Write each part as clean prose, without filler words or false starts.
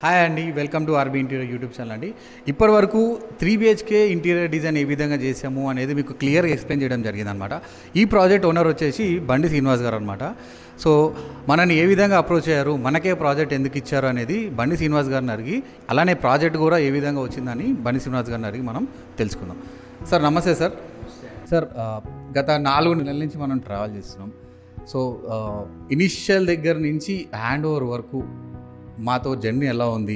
Hi అండి, welcome to RB interior YouTube channel అండి. ఇప్పటి వరకు 3BHK ఇంటీరియర్ డిజైన్ ఏ విధంగా చేసాము అనేది మీకు క్లియర్గా ఎక్స్ప్లెయిన్ చేయడం జరిగిందనమాట. ఈ ప్రాజెక్ట్ ఓనర్ వచ్చేసి బండి శ్రీనివాస్ గారు అనమాట. సో మనని ఏ విధంగా అప్రోచ్ అయ్యారు, మనకే ప్రాజెక్ట్ ఎందుకు ఇచ్చారు అనేది బండి శ్రీనివాస్ గారిని అడిగి, అలానే ప్రాజెక్ట్ కూడా ఏ విధంగా వచ్చిందని బండి శ్రీనివాస్ గారిని అడిగి మనం తెలుసుకుందాం. సార్ నమస్తే సార్. సార్ గత 4 నెలల నుంచి మనం ట్రావెల్ చేస్తున్నాం. సో ఇనిషియల్ దగ్గర నుంచి హ్యాండ్ ఓవర్ వరకు మాతో జర్నీ ఎలా ఉంది,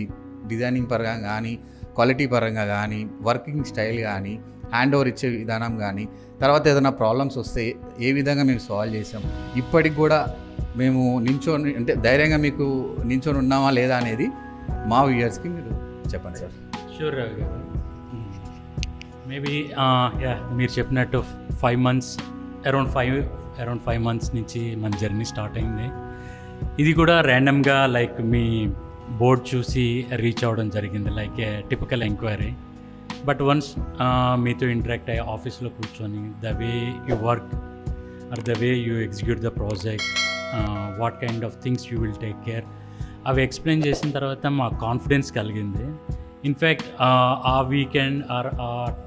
డిజైనింగ్ పరంగా కానీ, క్వాలిటీ పరంగా కానీ, వర్కింగ్ స్టైల్ కానీ, హ్యాండ్ ఓవర్ ఇచ్చే విధానం కానీ, తర్వాత ఏదైనా ప్రాబ్లమ్స్ వస్తే ఏ విధంగా మేము సాల్వ్ చేసాం, ఇప్పటికి కూడా మేము నించొని అంటే ధైర్యంగా మీకు నించొని ఉన్నామా లేదా అనేది మా వ్యూయర్స్కి మీరు చెప్పండి సార్. షూర్ రవి గారు. మేబీ మీరు చెప్పినట్టు 5 months అరౌండ్ 5 months నుంచి మన జర్నీ స్టార్ట్ అయింది. ఇది కూడా ర్యాండమ్గా లైక్ మీ బోర్డ్ చూసి రీచ్ అవ్వడం జరిగింది, like a typical enquiry. But once మీతో ఇంటరాక్ట్ అయ్యి ఆఫీస్లో కూర్చొని the way you work or the way you execute the project, what kind of things you will take care, అవి ఎక్స్ప్లెయిన్ చేసిన తర్వాత మా కాన్ఫిడెన్స్ కలిగింది. ఇన్ఫ్యాక్ట్ ఆ weekend or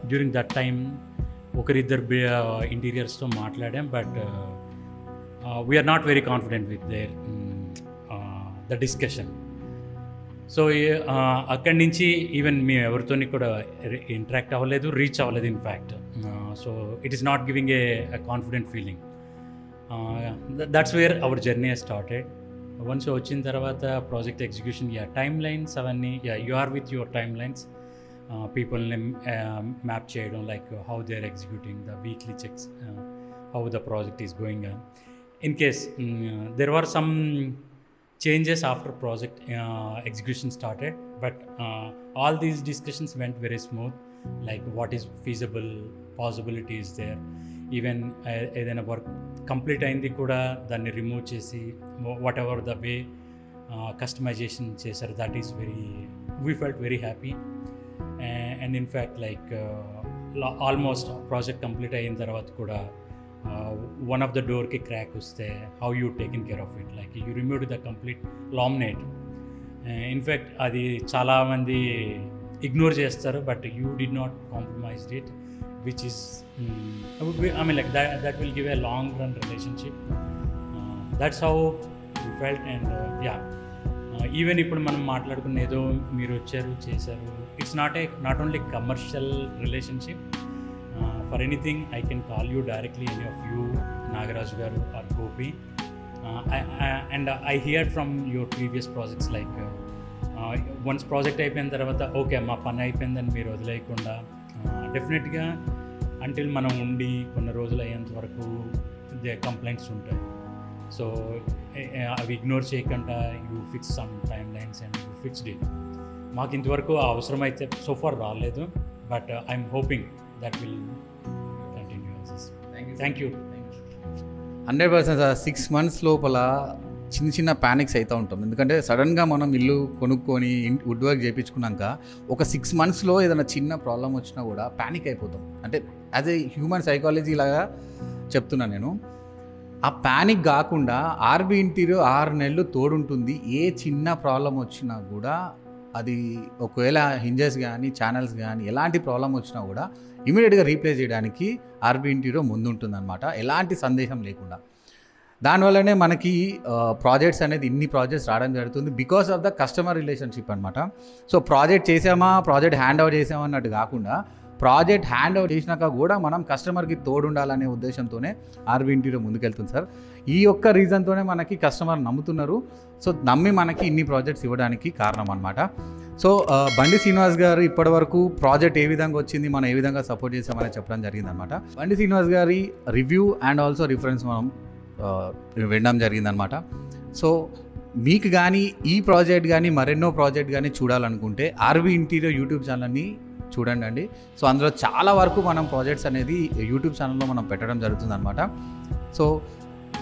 during that time ఒకరిద్దరు ఇంటీరియర్స్తో మాట్లాడాం. But we are not very confident with there the discussion. So అక్కడి నుంచి ఈవెన్ మేము ఎవరితోని కూడా ఇంటరాక్ట్ అవ్వలేదు, రీచ్ అవ్వలేదు in fact. So it is not giving a confident feeling. That's where our journey has started. Once వచ్చిన తర్వాత ప్రాజెక్ట్ ఎగ్జిక్యూషన్, టైమ్ లైన్స్ అవన్నీ, you are with your time lines, పీపుల్ని మ్యాప్ చేయడం, like how they are executing the weekly checks, how the project is going on. In case there were some changes after project execution started, but all these discussions went very smooth, like what is feasible, possibility is there. Even ఏదైనా work complete అయింది కూడా దాన్ని remove చేసి whatever the way customization చేశారు, that is we felt very happy. And in fact like almost project complete అయిన తర్వాత కూడా one of the door ki crack uste, how you taken care of it, like you removed the complete laminate. In fact adi chaala mandi ignore chestaru, but you did not compromise it, which is I mean like that will give a long run relationship. That's how we felt. And even ఇప్పుడు మనం మాట్లాడుకున్న ఏదో మీరు వచ్చారు చేశారు, it's not only commercial relationship. For anything, I can call you directly, any of you, Nagaraj garu or Gopi. And I heard from your previous projects, like once project అయిపోయిన తర్వాత okay మా పని అయిపోయిందని మీరు వదిలేయకుండా, డెఫినెట్గా అంటిల్ మనం ఉండి కొన్ని రోజులు అయ్యేంత వరకు కంప్లైంట్స్ ఉంటాయి. సో అవి ఇగ్నోర్ చేయకుండా you fix some time lines and you fixed it. మాకు ఇంతవరకు అవసరం అయితే సో ఫార్ రాలేదు, but I'm hoping that will continue as this. Thank you 100% sir. 6 months లోపల చిన్న ప్యానిక్స్ అవుతూ ఉంటాం. ఎందుకంటే సడన్గా మనం ఇల్లు కొనుక్కొని వుడ్ వర్క్ చేయించుకున్నాక ఒక 6 monthsలో ఏదైనా చిన్న ప్రాబ్లం వచ్చినా కూడా ప్యానిక్ అయిపోతాం. అంటే యాజ్ ఏ హ్యూమన్ సైకాలజీ లాగా చెప్తున్నాను నేను. ఆ ప్యానిక్ కాకుండా ఆర్బీ ఇంటీరియర్ 6 నెలలు తోడుంటుంది. ఏ చిన్న ప్రాబ్లం వచ్చినా కూడా, అది ఒకవేళ హింజెస్ కానీ ఛానల్స్ కానీ ఎలాంటి ప్రాబ్లం వచ్చినా కూడా ఇమీడియట్గా రీప్లేస్ చేయడానికి ఆర్బీ ఇంటీరియర్ ముందుంటుంది అనమాట, ఎలాంటి సందేహం లేకుండా. దానివల్లనే మనకి ప్రాజెక్ట్స్ అనేది ఇన్ని ప్రాజెక్ట్స్ రావడం జరుగుతుంది, because of the customer relationship అనమాట. సో ప్రాజెక్ట్ చేసామా, ప్రాజెక్ట్ హ్యాండ్ ఓవర్ చేసామా అన్నట్టు కాకుండా, ప్రాజెక్ట్ హ్యాండ్ ఓవర్ చేసినాక కూడా మనం కస్టమర్కి తోడుండాలనే ఉద్దేశంతోనే ఆర్బీ ఇంటీరియర్ ముందుకెళ్తుంది సార్. ఈ ఒక్క రీజన్తోనే మనకి కస్టమర్ నమ్ముతున్నారు. సో నమ్మి మనకి ఇన్ని ప్రాజెక్ట్స్ ఇవ్వడానికి కారణం అనమాట. సో బండి శ్రీనివాస్ గారు ఇప్పటివరకు ప్రాజెక్ట్ ఏ విధంగా వచ్చింది, మనం ఏ విధంగా సపోర్ట్ చేసామని చెప్పడం జరిగిందనమాట. బండి శ్రీనివాస్ గారి రివ్యూ అండ్ ఆల్సో రిఫరెన్స్ మనం వినడం జరిగిందనమాట. సో మీకు కానీ ఈ ప్రాజెక్ట్ కానీ మరెన్నో ప్రాజెక్ట్ కానీ చూడాలనుకుంటే ఆర్బీ ఇంటీరియర్ యూట్యూబ్ ఛానల్ని చూడండి అండి. సో అందులో చాలా వరకు మనం ప్రాజెక్ట్స్ అనేది యూట్యూబ్ ఛానల్లో మనం పెట్టడం జరుగుతుంది అనమాట. సో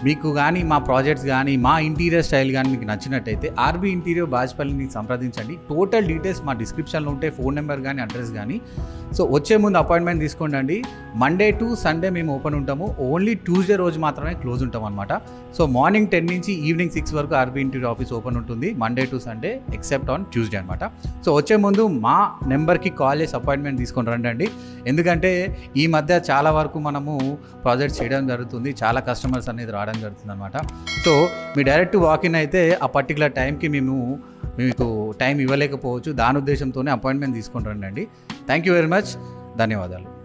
మీకు కానీ మా ప్రాజెక్ట్స్ కానీ మా ఇంటీరియర్ స్టైల్ కానీ మీకు నచ్చినట్టయితే ఆర్బీ ఇంటీరియర్ బాజ్పల్లిని సంప్రదించండి. టోటల్ డీటెయిల్స్ మా డిస్క్రిప్షన్లో ఉంటే, ఫోన్ నెంబర్ కానీ అడ్రస్ కానీ. సో వచ్చే ముందు అపాయింట్మెంట్ తీసుకోండి. మండే టు సండే మేము ఓపెన్ ఉంటాము. ఓన్లీ ట్యూస్డే రోజు మాత్రమే క్లోజ్ ఉంటాం అనమాట. సో మార్నింగ్ 10 నుంచి ఈవినింగ్ 6 వరకు ఆర్బీ ఇంటీరియర్ ఆఫీస్ ఓపెన్ ఉంటుంది, Monday to Sunday except on Tuesday అనమాట. సో వచ్చే ముందు మా నెంబర్కి కాల్ చేసి అపాయింట్మెంట్ తీసుకొని రండి. ఎందుకంటే ఈ మధ్య చాలా వరకు మనము ప్రాజెక్ట్ చేయడం జరుగుతుంది, చాలా కస్టమర్స్ అనేది రావడం జరుగుతుంది అనమాట. సో మీ డైరెక్ట్ వాకిన్ అయితే ఆ పర్టికులర్ టైంకి మేము మీకు టైం ఇవ్వలేకపోవచ్చు. దాని ఉద్దేశంతోనే అపాయింట్మెంట్ తీసుకొని రండి. Thank you very much. ధన్యవాదాలు.